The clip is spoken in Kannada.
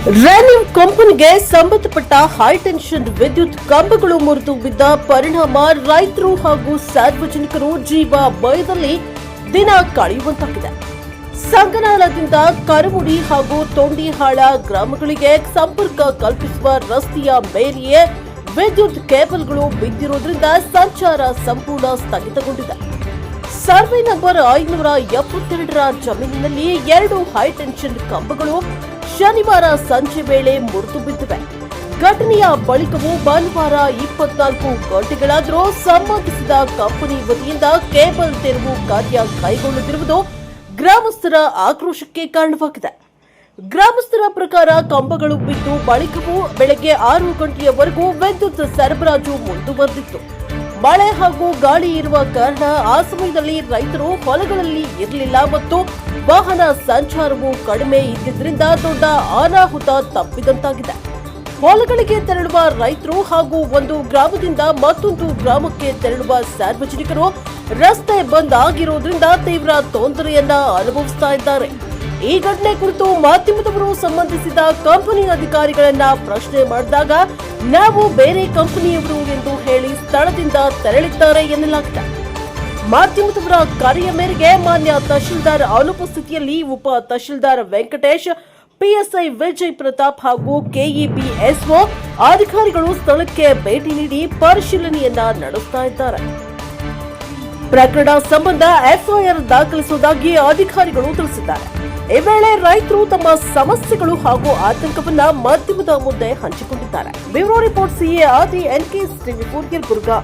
ರ್ಯಾನಿಮ್ ಕಂಪನಿಗೆ ಸಂಬಂಧಪಟ್ಟ ಹೈಟೆನ್ಷನ್ ವಿದ್ಯುತ್ ಕಂಬಗಳು ಮುರಿದು ಬಿದ್ದ ಪರಿಣಾಮ ರೈತರು ಹಾಗೂ ಸಾರ್ವಜನಿಕರು ಜೀವ ಭಯದಲ್ಲಿ ದಿನ ಕಳೆಯುವಂತಾಗಿದೆ. ಸಂಗನಾಳದಿಂದ ಕರಮುಡಿ ಹಾಗೂ ತೊಂಡಿಹಾಳ ಗ್ರಾಮಗಳಿಗೆ ಸಂಪರ್ಕ ಕಲ್ಪಿಸುವ ರಸ್ತೆಯ ಮೇಲೆಯೇ ವಿದ್ಯುತ್ ಕೇಬಲ್ಗಳು ಬಿದ್ದಿರುವುದರಿಂದ ಸಂಚಾರ ಸಂಪೂರ್ಣ ಸ್ಥಗಿತಗೊಂಡಿದೆ. ಸರ್ವೆ ನಂಬರ್ 572ರ ಜಮೀನಿನಲ್ಲಿ 2 ಹೈಟೆನ್ಷನ್ ಕಂಬಗಳು ಶನಿವಾರ ಸಂಜೆ ವೇಳೆ ಮುರಿದು ಬಿದ್ದಿವೆ. ಘಟನೆಯ ಬಳಿಕವೂ ಭಾನುವಾರ 24 ಗಂಟೆಗಳಾದರೂ ಸಂಬಂಧಿಸಿದ ಕಂಪನಿ ವತಿಯಿಂದ ಕೇಬಲ್ ತೆರವು ಕಾರ್ಯ ಕೈಗೊಳ್ಳದಿರುವುದು ಗ್ರಾಮಸ್ಥರ ಆಕ್ರೋಶಕ್ಕೆ ಕಾರಣವಾಗಿದೆ. ಗ್ರಾಮಸ್ಥರ ಪ್ರಕಾರ ಕಂಬಗಳು ಬಿದ್ದು ಬಳಿಕವೂ ಬೆಳಗ್ಗೆ 6 ಗಂಟೆಯವರೆಗೂ ವಿದ್ಯುತ್ ಸರಬರಾಜು ಮುಂದುವರೆದಿತ್ತು. ಮಳೆ ಹಾಗೂ ಗಾಳಿ ಇರುವ ಕಾರಣ ಆ ಸಮಯದಲ್ಲಿ ರೈತರು ಹೊಲಗಳಲ್ಲಿ ಇರಲಿಲ್ಲ ಮತ್ತು ವಾಹನ ಸಂಚಾರವು ಕಡಿಮೆ ಇದ್ದಿದ್ದರಿಂದ ದೊಡ್ಡ ಅನಾಹುತ ತಪ್ಪಿದಂತಾಗಿದೆ. ಹೊಲಗಳಿಗೆ ತೆರಳುವ ರೈತರು ಹಾಗೂ ಒಂದು ಗ್ರಾಮದಿಂದ ಮತ್ತೊಂದು ಗ್ರಾಮಕ್ಕೆ ತೆರಳುವ ಸಾರ್ವಜನಿಕರು ರಸ್ತೆ ಬಂದ್ ಆಗಿರುವುದರಿಂದ ತೀವ್ರ ತೊಂದರೆಯನ್ನ ಅನುಭವಿಸ್ತಾ ಇದ್ದಾರೆ. ಈ ಘಟನೆ ಕುರಿತು ಮಾಧ್ಯಮದವರು ಸಂಬಂಧಿಸಿದ ಕಂಪನಿ ಅಧಿಕಾರಿಗಳನ್ನ ಪ್ರಶ್ನೆ ಮಾಡಿದಾಗ ನಾವು ಬೇರೆ ಕಂಪನಿಯವರು ಎಂದು ಹೇಳಿ ಸ್ಥಳದಿಂದ ತೆರಳಿದ್ದಾರೆ ಎನ್ನಲಾಗಿದೆ. ಮಾಧ್ಯಮದವರ ಕರೆಯ ಮೇರೆಗೆ ಮಾನ್ಯ ತಹಶೀಲ್ದಾರ್ ಅನುಪಸ್ಥಿತಿಯಲ್ಲಿ ಉಪ ತಹಶೀಲ್ದಾರ್ ವೆಂಕಟೇಶ್, ಪಿಎಸ್ಐ ವಿಜಯ್ ಪ್ರತಾಪ್ ಹಾಗೂ ಕೆಇಬಿ ಎಸ್ಒ ಅಧಿಕಾರಿಗಳು ಸ್ಥಳಕ್ಕೆ ಭೇಟಿ ನೀಡಿ ಪರಿಶೀಲನೆಯನ್ನ ನಡೆಸ್ತಾ ಇದ್ದಾರೆ. ಪ್ರಕರಣ ಸಂಬಂಧ ಎಫ್ಐಆರ್ ದಾಖಲಿಸುವುದಾಗಿ ಅಧಿಕಾರಿಗಳು ತಿಳಿಸಿದ್ದಾರೆ. ಈ ವೇಳೆ ರೈತರು ತಮ್ಮ ಸಮಸ್ಯೆಗಳು ಹಾಗೂ ಆತಂಕವನ್ನ ಮಾಧ್ಯಮದ ಮುಂದೆ ಹಂಚಿಕೊಂಡಿದ್ದಾರೆ. ಬ್ಯೂರೋ ರಿಪೋರ್ಟ್ ಸಿಎ ಆದಿ ಎನ್ಕೆ ಟಿವಿ 4 ಯಲಬುರ್ಗಾ.